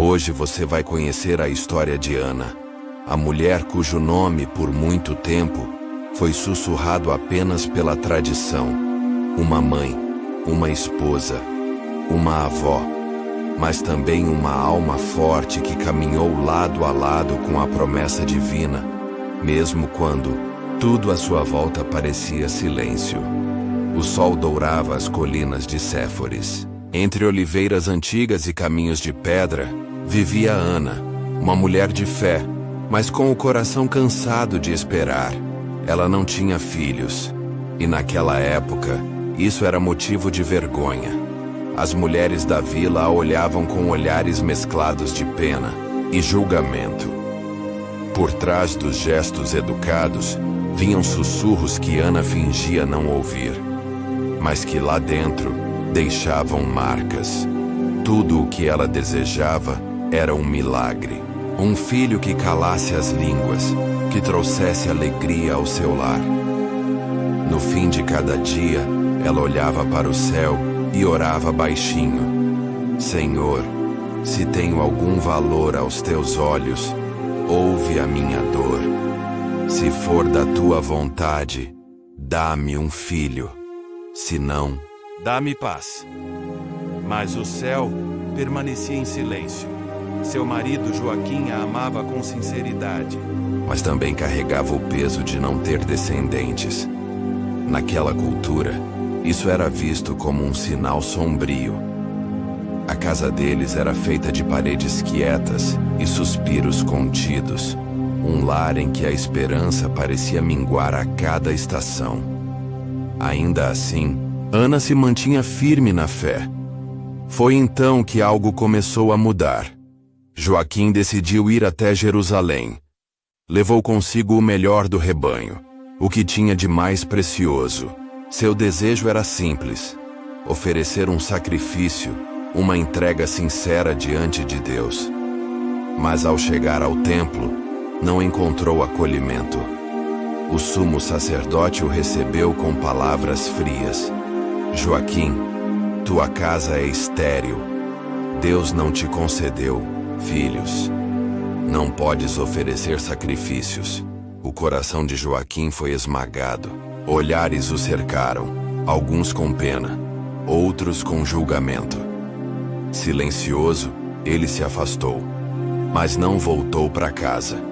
Hoje você vai conhecer a história de Ana, a mulher cujo nome, por muito tempo, foi sussurrado apenas pela tradição. Uma mãe, uma esposa, uma avó, mas também uma alma forte que caminhou lado a lado com a promessa divina, mesmo quando tudo à sua volta parecia silêncio. O sol dourava as colinas de Séforis. Entre oliveiras antigas e caminhos de pedra, vivia Ana, uma mulher de fé, mas com o coração cansado de esperar. Ela não tinha filhos, e naquela época, isso era motivo de vergonha. As mulheres da vila a olhavam com olhares mesclados de pena e julgamento. Por trás dos gestos educados, vinham sussurros que Ana fingia não ouvir, mas que lá dentro deixavam marcas. Tudo o que ela desejava era um milagre. Um filho que calasse as línguas, que trouxesse alegria ao seu lar. No fim de cada dia, ela olhava para o céu e orava baixinho: Senhor, se tenho algum valor aos teus olhos, ouve a minha dor. Se for da tua vontade, dá-me um filho. Se não, dá-me paz. Mas o céu permanecia em silêncio. Seu marido Joaquim a amava com sinceridade, mas também carregava o peso de não ter descendentes. Naquela cultura, isso era visto como um sinal sombrio. A casa deles era feita de paredes quietas e suspiros contidos, um lar em que a esperança parecia minguar a cada estação. Ainda assim, Ana se mantinha firme na fé. Foi então que algo começou a mudar. Joaquim decidiu ir até Jerusalém. Levou consigo o melhor do rebanho, o que tinha de mais precioso. Seu desejo era simples: oferecer um sacrifício, uma entrega sincera diante de Deus. Mas ao chegar ao templo, não encontrou acolhimento. O sumo sacerdote o recebeu com palavras frias: Joaquim, tua casa é estéril. Deus não te concedeu filhos. Não podes oferecer sacrifícios. O coração de Joaquim foi esmagado. Olhares o cercaram, alguns com pena, outros com julgamento. Silencioso, ele se afastou, mas não voltou para casa.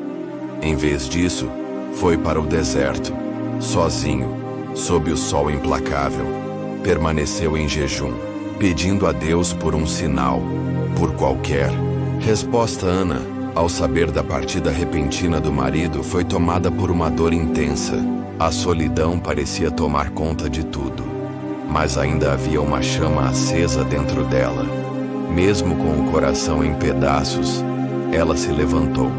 Em vez disso, foi para o deserto, sozinho, sob o sol implacável. Permaneceu em jejum, pedindo a Deus por um sinal, por qualquer resposta. Ana, ao saber da partida repentina do marido, foi tomada por uma dor intensa. A solidão parecia tomar conta de tudo, mas ainda havia uma chama acesa dentro dela. Mesmo com o coração em pedaços, ela se levantou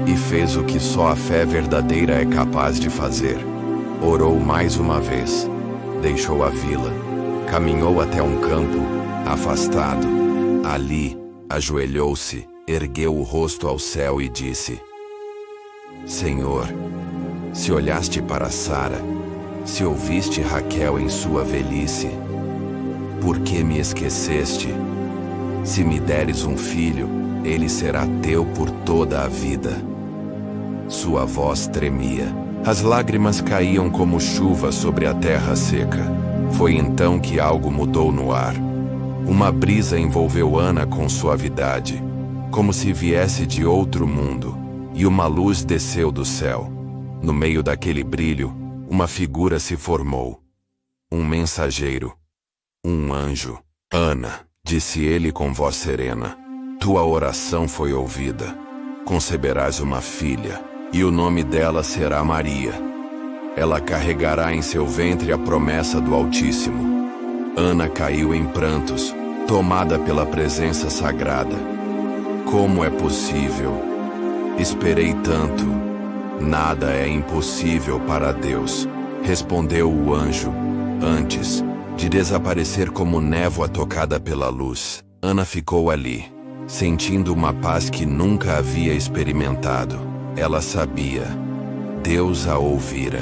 e fez o que só a fé verdadeira é capaz de fazer. Orou mais uma vez, deixou a vila, caminhou até um campo afastado. Ali, ajoelhou-se, ergueu o rosto ao céu e disse: Senhor, se olhaste para Sara, se ouviste Raquel em sua velhice, por que me esqueceste? Se me deres um filho, ele será teu por toda a vida. Sua voz tremia, as lágrimas caíam como chuva sobre a terra seca. Foi então que algo mudou no ar. Uma brisa envolveu Ana com suavidade, como se viesse de outro mundo, e uma luz desceu do céu. No meio daquele brilho, uma figura se formou. Um mensageiro. Um anjo. Ana, disse ele com voz serena, tua oração foi ouvida. Conceberás uma filha, e o nome dela será Maria. Ela carregará em seu ventre a promessa do Altíssimo. Ana caiu em prantos, tomada pela presença sagrada. Como é possível? Esperei tanto. Nada é impossível para Deus, respondeu o anjo. Antes de desaparecer como névoa tocada pela luz, Ana ficou ali, sentindo uma paz que nunca havia experimentado. Ela sabia, Deus a ouvira.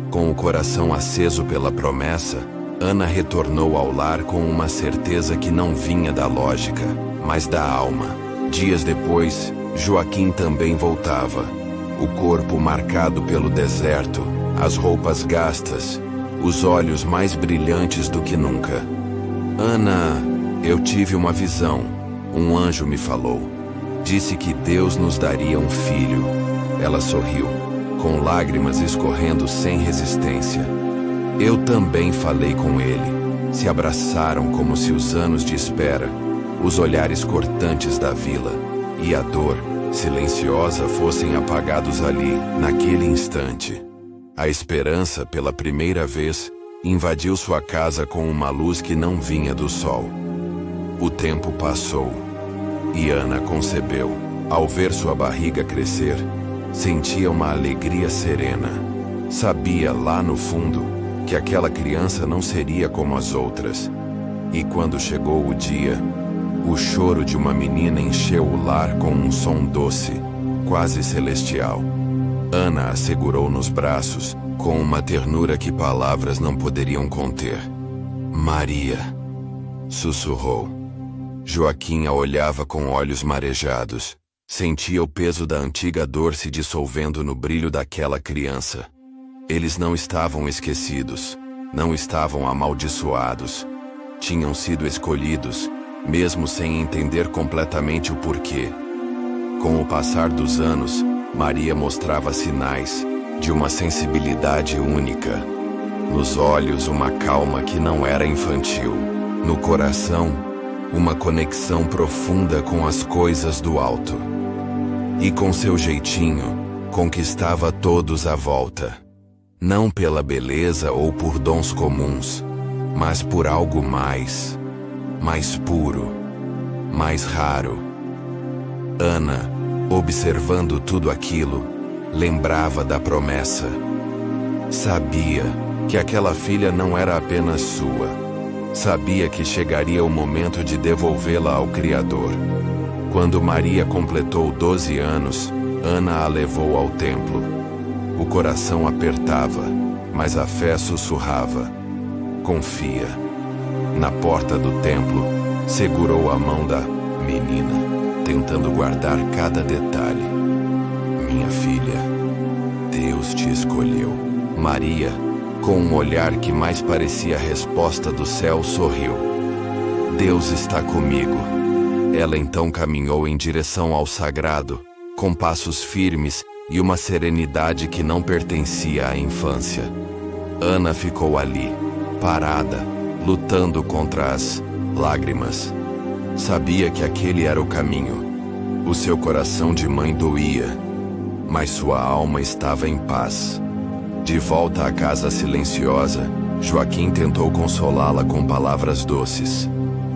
Com o coração aceso pela promessa, Ana retornou ao lar com uma certeza que não vinha da lógica. mas da alma. Dias depois, Joaquim também voltava. O corpo marcado pelo deserto, as roupas gastas, os olhos mais brilhantes do que nunca. Ana, eu tive uma visão. Um anjo me falou. Disse que Deus nos daria um filho. Ela sorriu, com lágrimas escorrendo sem resistência. Eu também falei com ele. Se abraçaram como se os anos de espera, os olhares cortantes da vila e a dor silenciosa fossem apagados ali, naquele instante. A esperança, pela primeira vez, invadiu sua casa com uma luz que não vinha do sol. O tempo passou e Ana concebeu. Ao ver sua barriga crescer, sentia uma alegria serena. Sabia lá no fundo que aquela criança não seria como as outras. E quando chegou o dia, o choro de uma menina encheu o lar com um som doce, quase celestial. Ana a segurou nos braços, com uma ternura que palavras não poderiam conter. Maria, sussurrou. Joaquim a olhava com olhos marejados. Sentia o peso da antiga dor se dissolvendo no brilho daquela criança. Eles não estavam esquecidos, não estavam amaldiçoados. Tinham sido escolhidos, mesmo sem entender completamente o porquê. Com o passar dos anos, Maria mostrava sinais de uma sensibilidade única. Nos olhos, uma calma que não era infantil. No coração, uma conexão profunda com as coisas do alto. E com seu jeitinho, conquistava todos à volta. Não pela beleza ou por dons comuns, mas por algo mais puro, mais raro. Ana, observando tudo aquilo, lembrava da promessa. Sabia que aquela filha não era apenas sua. Sabia que chegaria o momento de devolvê-la ao Criador. Quando Maria completou 12 anos, Ana a levou ao templo. O coração apertava, mas a fé sussurrava. Confia. Na porta do templo, segurou a mão da menina, tentando guardar cada detalhe. Minha filha, Deus te escolheu. Maria, com um olhar que mais parecia a resposta do céu, sorriu. Deus está comigo. Ela então caminhou em direção ao sagrado, com passos firmes e uma serenidade que não pertencia à infância. Ana ficou ali, parada, lutando contra as lágrimas. Sabia que aquele era o caminho. O seu coração de mãe doía, mas sua alma estava em paz. De volta à casa silenciosa, Joaquim tentou consolá-la com palavras doces.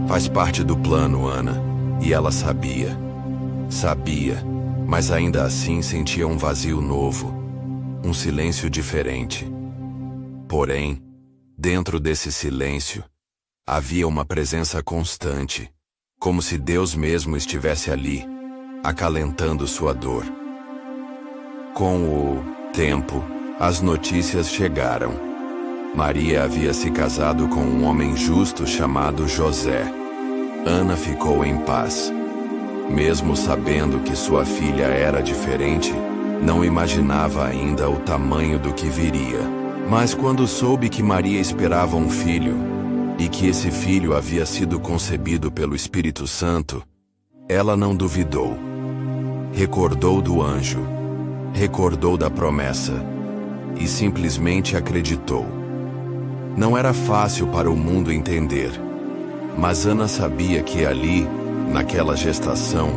Faz parte do plano, Ana. E ela sabia. Sabia, mas ainda assim sentia um vazio novo, um silêncio diferente. Porém, dentro desse silêncio, havia uma presença constante, como se Deus mesmo estivesse ali, acalentando sua dor. Com o tempo, as notícias chegaram. Maria havia se casado com um homem justo chamado José. Ana ficou em paz. Mesmo sabendo que sua filha era diferente, não imaginava ainda o tamanho do que viria. Mas quando soube que Maria esperava um filho, e que esse filho havia sido concebido pelo Espírito Santo, ela não duvidou. Recordou do anjo, recordou da promessa, e simplesmente acreditou. Não era fácil para o mundo entender, mas Ana sabia que ali, naquela gestação,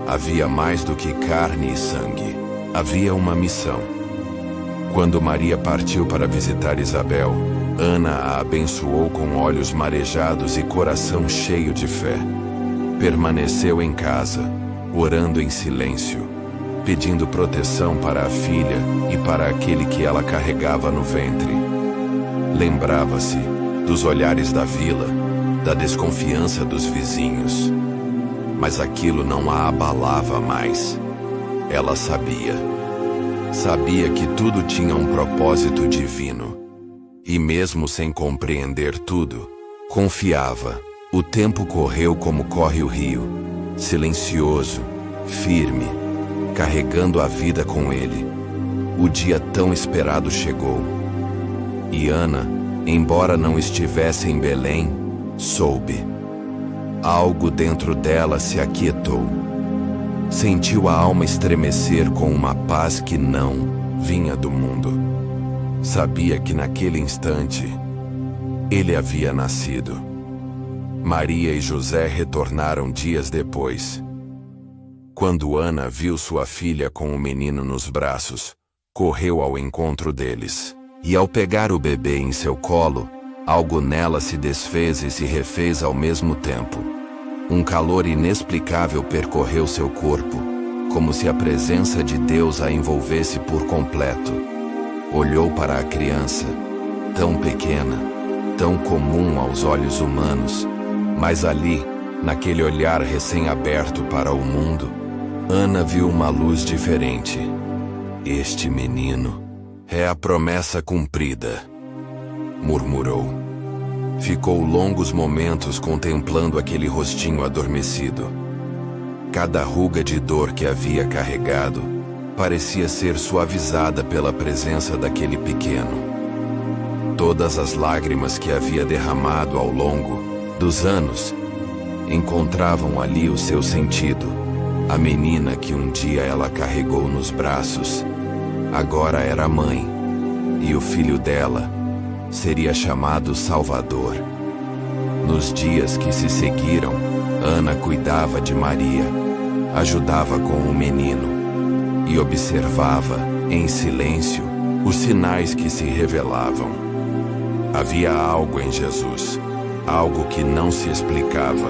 havia mais do que carne e sangue. Havia uma missão. Quando Maria partiu para visitar Isabel, Ana a abençoou com olhos marejados e coração cheio de fé. Permaneceu em casa, orando em silêncio, pedindo proteção para a filha e para aquele que ela carregava no ventre. Lembrava-se dos olhares da vila, da desconfiança dos vizinhos. Mas aquilo não a abalava mais. Ela sabia. Sabia que tudo tinha um propósito divino. E mesmo sem compreender tudo, confiava. O tempo correu como corre o rio, silencioso, firme, carregando a vida com ele. O dia tão esperado chegou. E Ana, embora não estivesse em Belém, soube. Algo dentro dela se aquietou. Sentiu a alma estremecer com uma paz que não vinha do mundo. Sabia que naquele instante, ele havia nascido. Maria e José retornaram dias depois. Quando Ana viu sua filha com o menino nos braços, correu ao encontro deles. E ao pegar o bebê em seu colo, algo nela se desfez e se refez ao mesmo tempo. Um calor inexplicável percorreu seu corpo, como se a presença de Deus a envolvesse por completo. Olhou para a criança, tão pequena, tão comum aos olhos humanos, mas ali, naquele olhar recém-aberto para o mundo, Ana viu uma luz diferente. Este menino é a promessa cumprida, murmurou. Ficou longos momentos contemplando aquele rostinho adormecido. Cada ruga de dor que havia carregado parecia ser suavizada pela presença daquele pequeno. Todas as lágrimas que havia derramado ao longo dos anos encontravam ali o seu sentido. A menina que um dia ela carregou nos braços, agora era mãe, e o filho dela seria chamado Salvador. Nos dias que se seguiram, Ana cuidava de Maria, ajudava com o menino e observava, em silêncio, os sinais que se revelavam. Havia algo em Jesus, algo que não se explicava,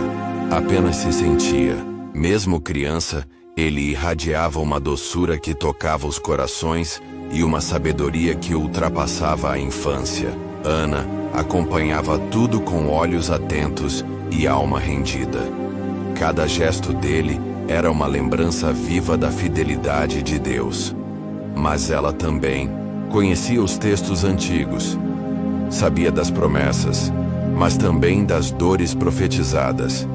apenas se sentia. Mesmo criança, ele irradiava uma doçura que tocava os corações e uma sabedoria que ultrapassava a infância. Ana acompanhava tudo com olhos atentos e alma rendida. Cada gesto dele era uma lembrança viva da fidelidade de Deus. Mas ela também conhecia os textos antigos. Sabia das promessas, mas também das dores profetizadas.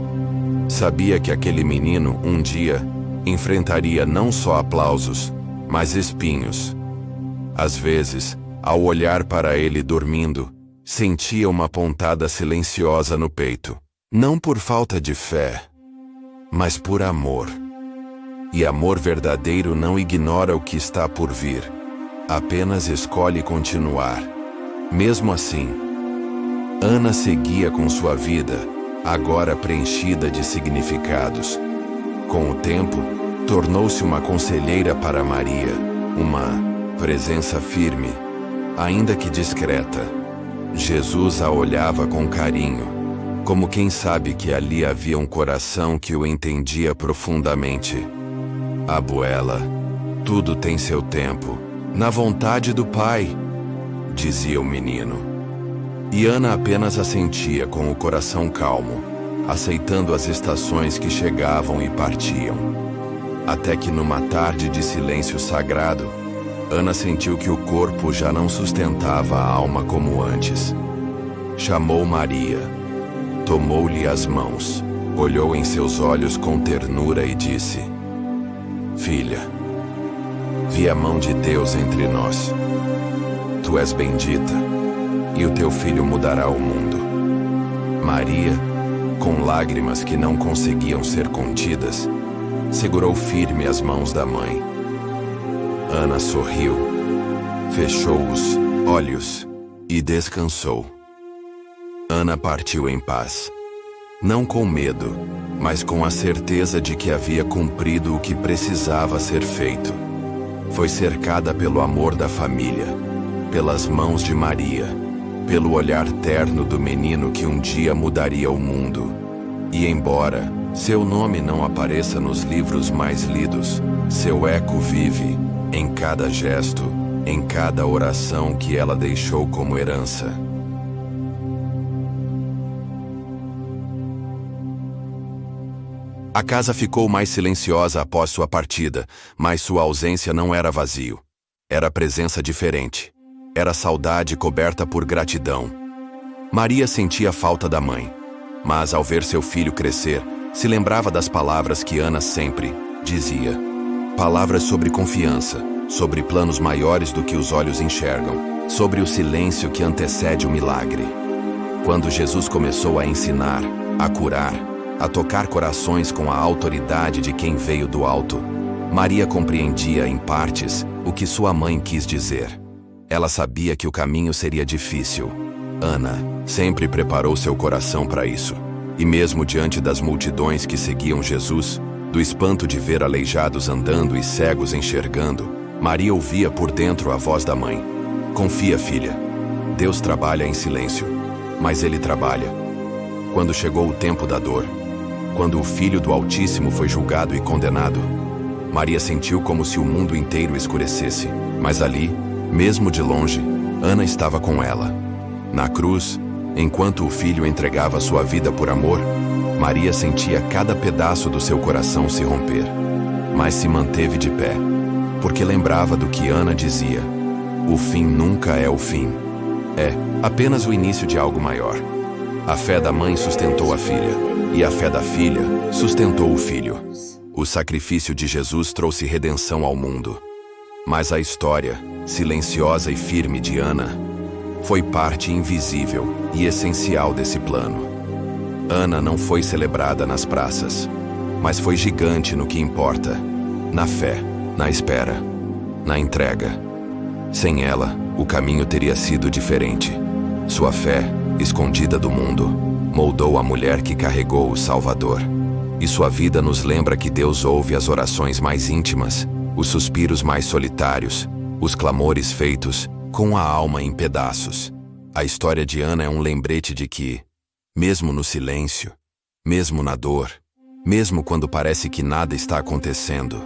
Sabia que aquele menino, um dia, enfrentaria não só aplausos, mas espinhos. Às vezes, ao olhar para ele dormindo, sentia uma pontada silenciosa no peito. Não por falta de fé, mas por amor. E amor verdadeiro não ignora o que está por vir, apenas escolhe continuar. Mesmo assim, Ana seguia com sua vida, agora preenchida de significados. Com o tempo, tornou-se uma conselheira para Maria, uma presença firme, ainda que discreta. Jesus a olhava com carinho, como quem sabe que ali havia um coração que o entendia profundamente. Abuela, tudo tem seu tempo, na vontade do Pai, dizia o menino. E Ana apenas assentia com o coração calmo, aceitando as estações que chegavam e partiam. Até que numa tarde de silêncio sagrado, Ana sentiu que o corpo já não sustentava a alma como antes. Chamou Maria, tomou-lhe as mãos, olhou em seus olhos com ternura e disse: Filha, vi a mão de Deus entre nós. Tu és bendita, e o teu filho mudará o mundo. Maria, com lágrimas que não conseguiam ser contidas, segurou firme as mãos da mãe. Ana sorriu, fechou os olhos e descansou. Ana partiu em paz, não com medo, mas com a certeza de que havia cumprido o que precisava ser feito. Foi cercada pelo amor da família, pelas mãos de Maria, pelo olhar terno do menino que um dia mudaria o mundo. E embora seu nome não apareça nos livros mais lidos, seu eco vive em cada gesto, em cada oração que ela deixou como herança. A casa ficou mais silenciosa após sua partida, mas sua ausência não era vazio. Era presença diferente. Era saudade coberta por gratidão. Maria sentia falta da mãe. Mas, ao ver seu filho crescer, se lembrava das palavras que Ana sempre dizia. Palavras sobre confiança, sobre planos maiores do que os olhos enxergam, sobre o silêncio que antecede o milagre. Quando Jesus começou a ensinar, a curar, a tocar corações com a autoridade de quem veio do alto, Maria compreendia, em partes, o que sua mãe quis dizer. Ela sabia que o caminho seria difícil. Ana sempre preparou seu coração para isso. E mesmo diante das multidões que seguiam Jesus, do espanto de ver aleijados andando e cegos enxergando, Maria ouvia por dentro a voz da mãe. Confia, filha. Deus trabalha em silêncio, mas Ele trabalha. Quando chegou o tempo da dor, quando o Filho do Altíssimo foi julgado e condenado, Maria sentiu como se o mundo inteiro escurecesse. Mas ali, mesmo de longe, Ana estava com ela. Na cruz, enquanto o Filho entregava sua vida por amor, Maria sentia cada pedaço do seu coração se romper. Mas se manteve de pé, porque lembrava do que Ana dizia. O fim nunca é o fim. É apenas o início de algo maior. A fé da mãe sustentou a filha, e a fé da filha sustentou o filho. O sacrifício de Jesus trouxe redenção ao mundo. Mas a história, silenciosa e firme de Ana, foi parte invisível e essencial desse plano. Ana não foi celebrada nas praças, mas foi gigante no que importa, na fé, na espera, na entrega. Sem ela, o caminho teria sido diferente. Sua fé, escondida do mundo, moldou a mulher que carregou o Salvador. E sua vida nos lembra que Deus ouve as orações mais íntimas, os suspiros mais solitários, os clamores feitos com a alma em pedaços. A história de Ana é um lembrete de que, mesmo no silêncio, mesmo na dor, mesmo quando parece que nada está acontecendo,